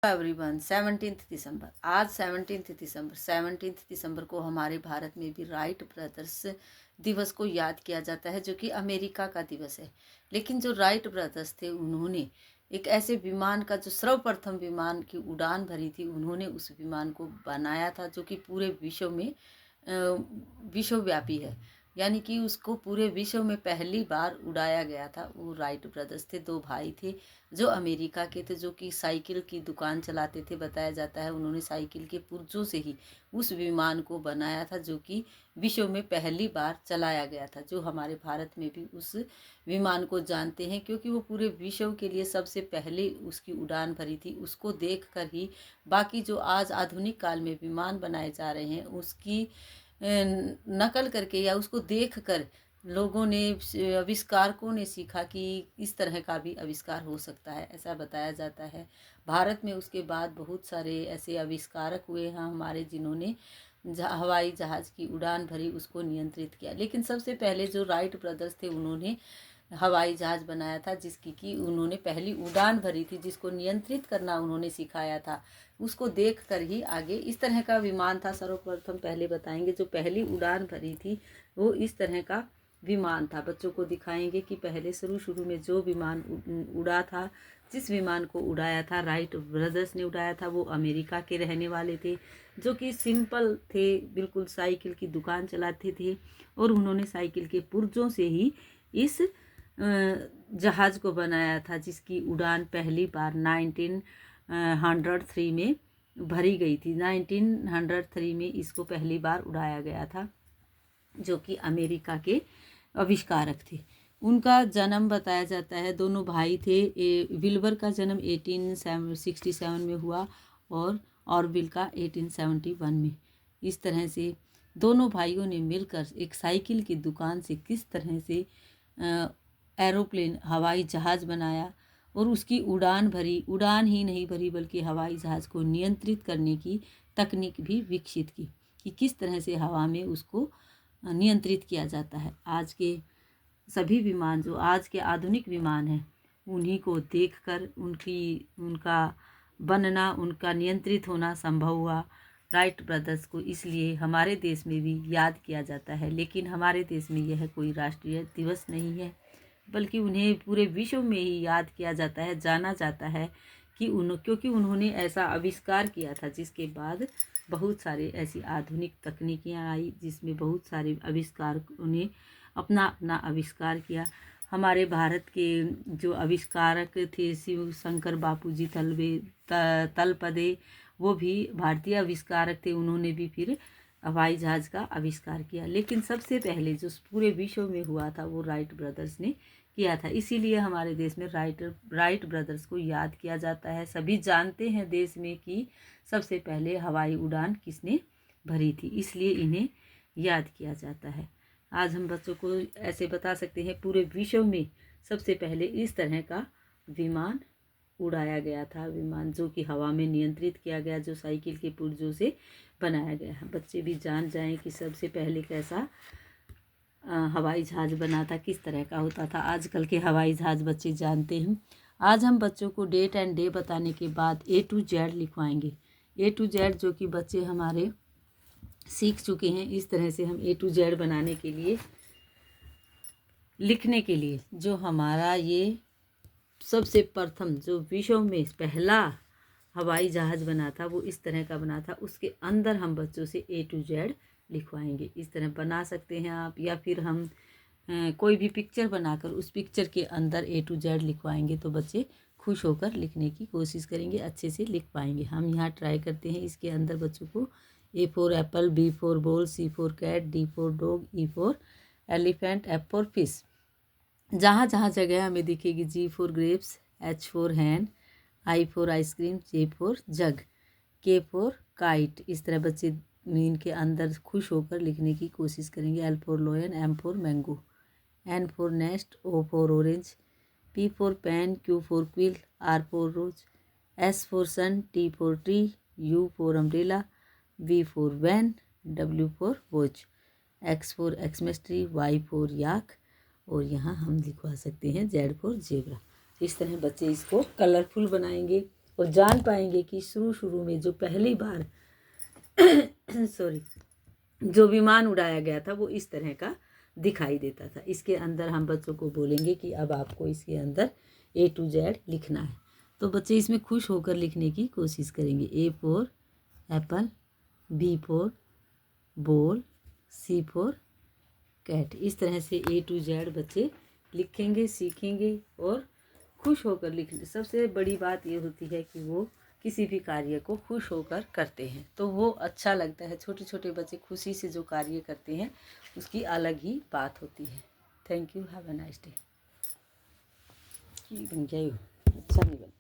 Everyone 17 दिसंबर। आज 17 दिसंबर को हमारे भारत में भी राइट ब्रदर्स दिवस को याद किया जाता है, जो कि अमेरिका का दिवस है। लेकिन जो राइट ब्रदर्स थे, उन्होंने एक ऐसे विमान का, जो सर्वप्रथम विमान की उड़ान भरी थी, उन्होंने उस विमान को बनाया था, जो कि पूरे विश्व में विश्वव्यापी है। यानी कि उसको पूरे विश्व में पहली बार उड़ाया गया था। वो राइट ब्रदर्स थे, दो भाई थे जो अमेरिका के थे, जो कि साइकिल की दुकान चलाते थे। बताया जाता है उन्होंने साइकिल के पुर्जों से ही उस विमान को बनाया था, जो कि विश्व में पहली बार चलाया गया था। जो हमारे भारत में भी उस विमान को जानते हैं, क्योंकि वो पूरे विश्व के लिए सबसे पहले उसकी उड़ान भरी थी। उसको देख कर ही बाकी जो आज आधुनिक काल में विमान बनाए जा रहे हैं, उसकी नकल करके या उसको देख कर लोगों ने, आविष्कारकों ने सीखा कि इस तरह का भी आविष्कार हो सकता है, ऐसा बताया जाता है। भारत में उसके बाद बहुत सारे ऐसे आविष्कारक हुए हैं हमारे, जिन्होंने हवाई जहाज़ की उड़ान भरी, उसको नियंत्रित किया। लेकिन सबसे पहले जो राइट ब्रदर्स थे, उन्होंने हवाई जहाज़ बनाया था, जिसकी कि उन्होंने पहली उड़ान भरी थी, जिसको नियंत्रित करना उन्होंने सिखाया था। उसको देख कर ही आगे इस तरह का विमान था। सर्वप्रथम पहले बताएंगे, जो पहली उड़ान भरी थी वो इस तरह का विमान था। बच्चों को दिखाएंगे कि पहले शुरू में जो विमान उड़ा था, जिस विमान को उड़ाया था राइट ब्रदर्स ने उड़ाया था, वो अमेरिका के रहने वाले थे, जो कि सिंपल थे, बिल्कुल साइकिल की दुकान चलाते थे। और उन्होंने साइकिल के पुर्जों से ही इस जहाज़ को बनाया था, जिसकी उड़ान पहली बार 1903 में भरी गई थी। 1903 में इसको पहली बार उड़ाया गया था, जो कि अमेरिका के आविष्कारक थे। उनका जन्म बताया जाता है, दोनों भाई थे। विल्बर का जन्म 1867 में हुआ और ऑरविल का 1871 में। इस तरह से दोनों भाइयों ने मिलकर एक साइकिल की दुकान से किस तरह से एरोप्लेन, हवाई जहाज़ बनाया और उसकी उड़ान भरी। उड़ान ही नहीं भरी, बल्कि हवाई जहाज़ को नियंत्रित करने की तकनीक भी विकसित की, कि किस तरह से हवा में उसको नियंत्रित किया जाता है। आज के सभी विमान, जो आज के आधुनिक विमान हैं, उन्हीं को देखकर उनका बनना, उनका नियंत्रित होना संभव हुआ। राइट ब्रदर्स को इसलिए हमारे देश में भी याद किया जाता है। लेकिन हमारे देश में यह कोई राष्ट्रीय दिवस नहीं है, बल्कि उन्हें पूरे विश्व में ही याद किया जाता है, जाना जाता है कि क्योंकि उन्होंने ऐसा आविष्कार किया था, जिसके बाद बहुत सारे ऐसी आधुनिक तकनीकियाँ आई, जिसमें बहुत सारे आविष्कारकों ने अपना अपना आविष्कार किया। हमारे भारत के जो आविष्कारक थे, शिव शंकर बापूजी तलपदे, वो भी भारतीय आविष्कारक थे। उन्होंने भी फिर हवाई जहाज़ का आविष्कार किया। लेकिन सबसे पहले जो पूरे विश्व में हुआ था, वो राइट ब्रदर्स ने किया था। इसीलिए हमारे देश में राइट ब्रदर्स को याद किया जाता है। सभी जानते हैं देश में कि सबसे पहले हवाई उड़ान किसने भरी थी, इसलिए इन्हें याद किया जाता है। आज हम बच्चों को ऐसे बता सकते हैं, पूरे विश्व में सबसे पहले इस तरह का विमान उड़ाया गया था। विमान जो कि हवा में नियंत्रित किया गया, जो साइकिल के पुर्जों से बनाया गया है। बच्चे भी जान जाएं कि सबसे पहले कैसा हवाई जहाज़ बना था, किस तरह का होता था। आजकल के हवाई जहाज़ बच्चे जानते हैं। आज हम बच्चों को डेट एंड डे बताने के बाद A to Z लिखवाएंगे। A to Z जो कि बच्चे हमारे सीख चुके हैं। इस तरह से हम A to Z बनाने के लिए, लिखने के लिए, जो हमारा ये सबसे प्रथम जो विश्व में पहला हवाई जहाज़ बना था, वो इस तरह का बना था। उसके अंदर हम बच्चों से A to Z लिखवाएंगे। इस तरह बना सकते हैं आप, या फिर हम कोई भी पिक्चर बनाकर उस पिक्चर के अंदर A to Z लिखवाएंगे, तो बच्चे खुश होकर लिखने की कोशिश करेंगे, अच्छे से लिख पाएंगे। हम यहाँ ट्राई करते हैं। इसके अंदर बच्चों को A for apple, B for ball, C for cat, D for dog, E for elephant, F for fish. जहाँ जहाँ जगह हमें दिखेगी, G for grapes, H for hand, I for ice cream, J for jug, K for kite. इस तरह बच्चे इनके अंदर खुश होकर लिखने की कोशिश करेंगे। L for lion, M for mango, N for nest, O for orange, P for pen, Q for quill, R for rose, S for sun, T for tree, U for umbrella, V for van, W for watch, X for Xmas tree, Y for yak, और यहाँ हम लिखवा सकते हैं Z for zebra. इस तरह बच्चे इसको कलरफुल बनाएंगे, और जान पाएंगे कि शुरू में जो पहली बार सॉरी जो विमान उड़ाया गया था वो इस तरह का दिखाई देता था। इसके अंदर हम बच्चों को बोलेंगे कि अब आपको इसके अंदर A to Z लिखना है। तो बच्चे इसमें खुश होकर लिखने की कोशिश करेंगे। A for apple, B for ball, C for cat. इस तरह से A to Z बच्चे लिखेंगे, सीखेंगे और खुश होकर लिखने। सबसे बड़ी बात ये होती है कि वो किसी भी कार्य को खुश होकर करते हैं तो वो अच्छा लगता है। छोटे छोटे बच्चे खुशी से जो कार्य करते हैं उसकी अलग ही बात होती है। Thank you, have a nice day. बन गया यू अच्छा नहीं बन